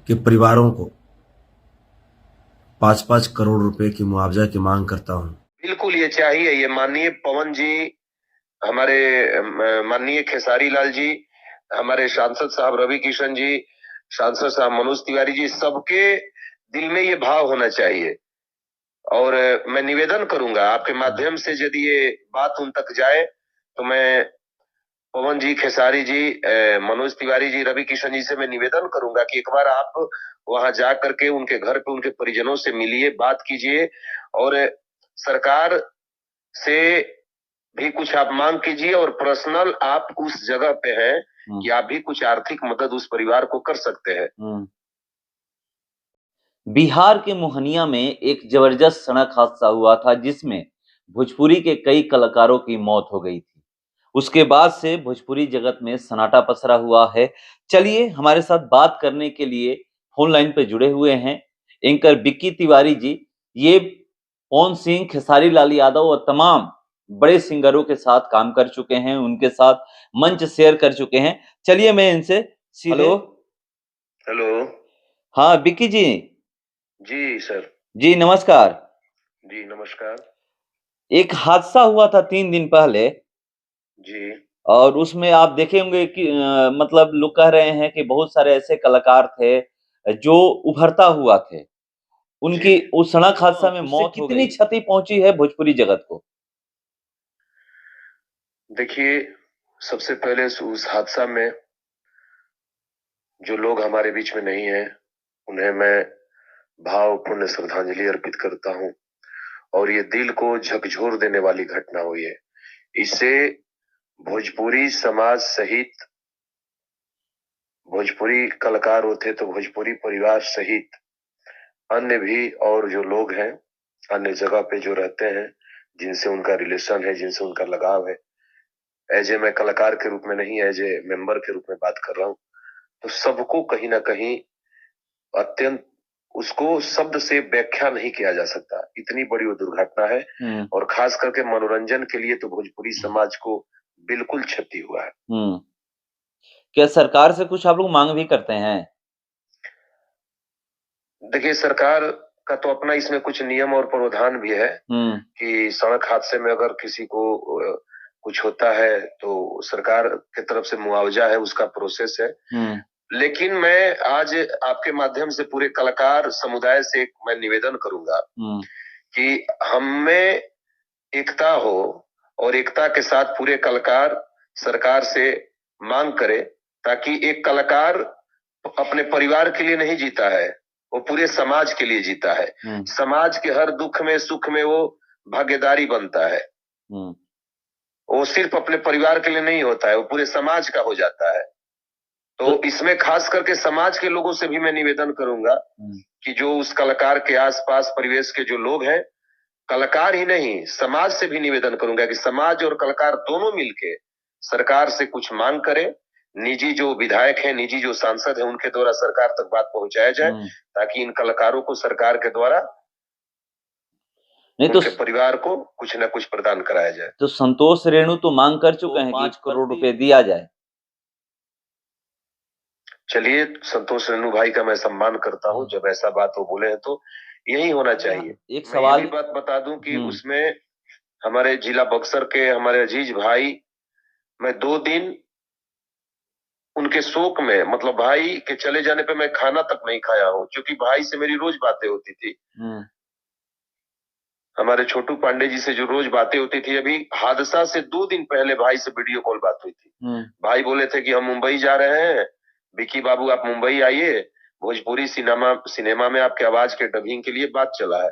के परिवारों को 5-5 करोड़ रुपए की मुआवजा की मांग करता हूं। बिल्कुल ये चाहिए। ये माननीय पवन जी, हमारे माननीय खेसारी लाल जी, हमारे सांसद साहब रवि किशन जी, सांसद साहब मनोज तिवारी जी, सबके दिल में ये भाव होना चाहिए। और मैं निवेदन करूंगा आपके माध्यम से, यदि ये बात उन तक जाए तो मैं पवन जी, खेसारी जी, मनोज तिवारी जी, रवि किशन जी से मैं निवेदन करूंगा कि एक बार आप वहां जा करके उनके घर पे उनके परिजनों से मिलिए, बात कीजिए और सरकार से भी कुछ आप मांग कीजिए। और पर्सनल आप उस जगह पे हैं कि आप भी कुछ आर्थिक मदद उस परिवार को कर सकते हैं। बिहार के मोहनिया में एक जबरदस्त सड़क हादसा हुआ था जिसमें भोजपुरी के कई कलाकारों की मौत हो गई थी। उसके बाद से भोजपुरी जगत में सन्नाटा पसरा हुआ है। चलिए हमारे साथ बात करने के लिए फोन लाइन पे जुड़े हुए हैं एंकर बिक्की तिवारी जी। ये पवन सिंह, खेसारी लाल यादव और तमाम बड़े सिंगरों के साथ काम कर चुके हैं, उनके साथ मंच शेयर कर चुके हैं। चलिए मैं इनसे सीधे। हेलो। हाँ बिक्की जी। जी सर। जी नमस्कार। जी नमस्कार। एक हादसा हुआ था 3 दिन पहले जी। और उसमें आप देखे होंगे कि मतलब लोग कह रहे हैं कि बहुत सारे ऐसे कलाकार थे जो उभरता हुआ थे, उनकी जी। उस सड़क हादसा में मौत हो गई। कितनी क्षति पहुंची है भोजपुरी जगत को? देखिए, सबसे पहले उस हादसा में जो लोग हमारे बीच में नहीं है उन्हें मैं भावपूर्ण श्रद्धांजलि अर्पित करता हूं। और ये दिल को झकझोर देने वाली घटना हुई है। इससे भोजपुरी समाज सहित, भोजपुरी कलाकार होते तो भोजपुरी परिवार सहित अन्य भी और जो लोग हैं अन्य जगह पे जो रहते हैं, जिनसे उनका रिलेशन है, जिनसे उनका लगाव है, एज ए मैं कलाकार के रूप में नहीं, एज ए मेंबर के रूप में बात कर रहा हूं, तो सबको कहीं ना कहीं अत्यंत, उसको शब्द से व्याख्या नहीं किया जा सकता, इतनी बड़ी वो दुर्घटना है। और खास करके मनोरंजन के लिए तो भोजपुरी समाज को बिल्कुल क्षति हुआ है। क्या सरकार से कुछ आप लोग मांग भी करते हैं? देखिए, सरकार का तो अपना इसमें कुछ नियम और प्रावधान भी है कि सड़क हादसे में अगर किसी को कुछ होता है तो सरकार की तरफ से मुआवजा है, उसका प्रोसेस है। लेकिन मैं आज आपके माध्यम से पूरे कलाकार समुदाय से मैं निवेदन करूंगा कि हम में एकता हो और एकता के साथ पूरे कलाकार सरकार से मांग करें, ताकि एक कलाकार अपने परिवार के लिए नहीं जीता है, वो पूरे समाज के लिए जीता है। समाज के हर दुख में सुख में वो भागीदारी बनता है। वो सिर्फ अपने परिवार के लिए नहीं होता है, वो पूरे समाज का हो जाता है। तो इसमें खास करके समाज के लोगों से भी मैं निवेदन करूंगा कि जो उस कलाकार के आसपास परिवेश के जो लोग हैं, कलाकार ही नहीं समाज से भी निवेदन करूंगा कि समाज और कलाकार दोनों मिलके सरकार से कुछ मांग करें। निजी जो विधायक हैं, निजी जो सांसद हैं, उनके द्वारा सरकार तक बात पहुंचाया जाए, ताकि इन कलाकारों को सरकार के द्वारा नहीं उनके परिवार को कुछ न कुछ प्रदान कराया जाए। तो संतोष रेणु तो मांग कर चुके हैं 5 करोड़ रुपए दिया जाए। चलिए, संतोष रेणु भाई का मैं सम्मान करता हूं, जब ऐसा बात वो बोले हैं तो यही होना चाहिए। एक मैं सवाल ये भी बात बता दूं कि उसमें हमारे जिला बक्सर के हमारे अजीज भाई, मैं 2 दिन उनके शोक में, मतलब भाई के चले जाने पे मैं खाना तक नहीं खाया हूँ, क्योंकि भाई से मेरी रोज बातें होती थी। हमारे छोटू पांडे जी से जो रोज बातें होती थी, अभी हादसा से 2 दिन पहले भाई से वीडियो कॉल बात हुई थी। भाई बोले थे कि हम मुंबई जा रहे हैं, विकी बाबू आप मुंबई आइए, भोजपुरी सिनेमा सिनेमा में आपके आवाज के डबिंग के लिए बात चला है।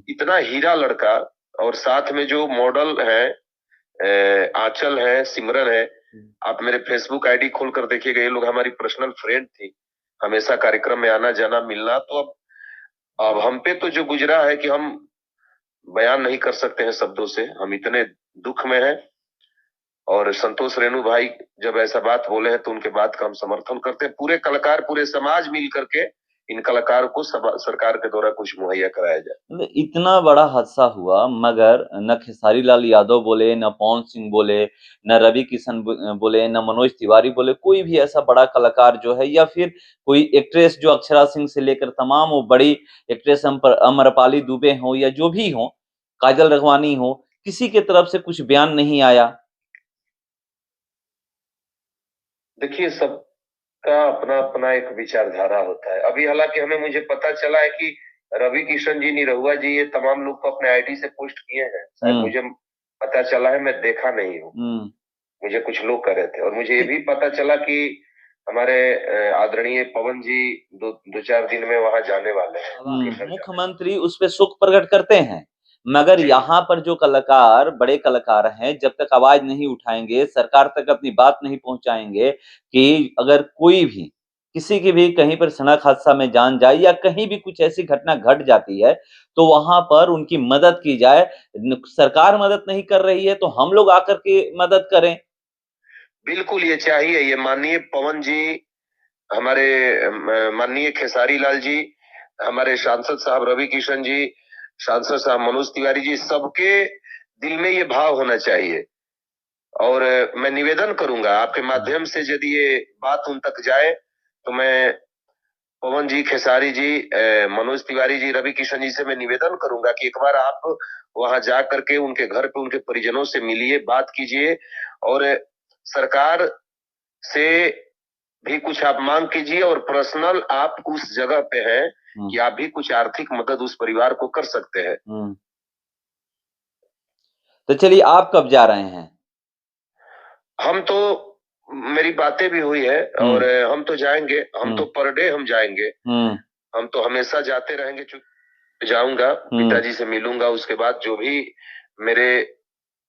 इतना हीरा लड़का, और साथ में जो मॉडल है आंचल है, सिमरन है, आप मेरे फेसबुक आईडी खोल कर देखिएगा, ये लोग हमारी पर्सनल फ्रेंड थी, हमेशा कार्यक्रम में आना जाना मिलना। तो अब हम पे तो जो गुजरा है कि हम बयान नहीं कर सकते हैं शब्दों से, हम इतने दुख में हैं। और संतोष रेणु भाई जब ऐसा बात बोले हैं तो उनके बात का हम समर्थन करते हैं। पूरे कलाकार पूरे समाज मिल करके इन कलाकारों को सरकार के द्वारा कुछ मुहैया कराया जाए। मतलब इतना बड़ा हादसा हुआ, मगर न खेसारी लाल यादव बोले, न पवन सिंह बोले, न रवि किशन बोले, न मनोज तिवारी बोले, कोई भी ऐसा बड़ा कलाकार जो है, या फिर कोई एक्ट्रेस जो अक्षरा सिंह से लेकर तमाम वो बड़ी एक्ट्रेस अमरपाली दुबे हो या जो भी हो, काजल रघवानी हो, किसी के तरफ से कुछ बयान नहीं आया। देखिए, सबका अपना अपना एक विचारधारा होता है। अभी हालांकि मुझे पता चला है कि रवि किशन जी, निरहुआ जी, ये तमाम लोग को अपने आईडी से पोस्ट किए हैं। शायद मुझे पता चला है, मैं देखा नहीं हूँ। मुझे कुछ लोग कह रहे थे, और मुझे ये भी पता चला कि हमारे आदरणीय पवन जी दो चार दिन में वहां जाने वाले हैं। मुख्यमंत्री उस पर शोक प्रकट करते हैं, मगर यहाँ पर जो कलाकार, बड़े कलाकार हैं, जब तक आवाज नहीं उठाएंगे, सरकार तक अपनी बात नहीं पहुंचाएंगे कि अगर कोई भी किसी की भी कहीं पर सड़क हादसा में जान जाए या कहीं भी कुछ ऐसी घटना घट जाती है, तो वहां पर उनकी मदद की जाए। सरकार मदद नहीं कर रही है तो हम लोग आकर के मदद करें। बिल्कुल ये चाहिए। ये माननीय पवन जी, हमारे माननीय खेसारी लाल जी, हमारे सांसद साहब रवि किशन जी, सांसद साहब मनोज तिवारी जी, सबके दिल में ये भाव होना चाहिए। और मैं निवेदन करूंगा आपके माध्यम से, यदि ये बात उन तक जाए, तो मैं पवन जी, खेसारी जी, मनोज तिवारी जी, रवि किशन जी से मैं निवेदन करूंगा कि एक बार आप वहां जा करके उनके घर पे उनके परिजनों से मिलिए, बात कीजिए, और सरकार से भी कुछ आप मांग कीजिए, और पर्सनल आप उस जगह पे हैं कि आप भी कुछ आर्थिक मदद उस परिवार को कर सकते हैं। तो चलिए, आप कब जा रहे हैं? हम तो, मेरी बातें भी हुई है, और हम तो जाएंगे। हम तो पर डे हम जाएंगे। हम तो हमेशा जाते रहेंगे। जाऊंगा, पिताजी से मिलूंगा, उसके बाद जो भी मेरे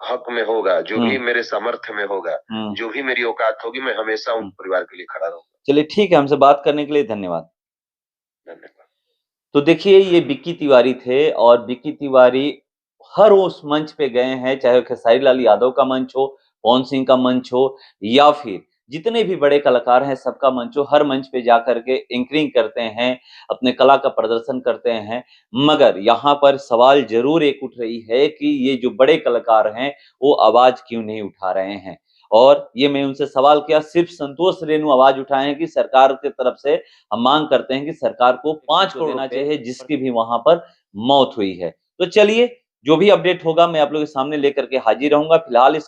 हक में होगा, जो भी मेरे सामर्थ्य में होगा, जो भी मेरी औकात होगी, मैं हमेशा उन परिवार के लिए खड़ा रहूंगा। चलिए ठीक है, हमसे बात करने के लिए धन्यवाद। धन्यवाद। तो देखिए, ये बिक्की तिवारी थे, और बिक्की तिवारी हर उस मंच पे गए हैं, चाहे खेसारी लाल यादव का मंच हो, पवन सिंह का मंच हो, या फिर जितने भी बड़े कलाकार हैं सबका मंच हो, हर मंच पे जाकर के एंकरिंग करते हैं, अपने कला का प्रदर्शन करते हैं। मगर यहाँ पर सवाल जरूर एक उठ रही है कि ये जो बड़े कलाकार हैं वो आवाज क्यों नहीं उठा रहे हैं। और ये मैं उनसे सवाल किया, सिर्फ संतोष रेणु आवाज उठाए हैं कि सरकार की तरफ से हम मांग करते हैं कि सरकार को 5 करोड़ देना चाहिए, जिसकी भी वहां पर मौत हुई है। तो चलिए, जो भी अपडेट होगा मैं आप लोगों के सामने लेकर के हाजिर रहूंगा। फिलहाल इस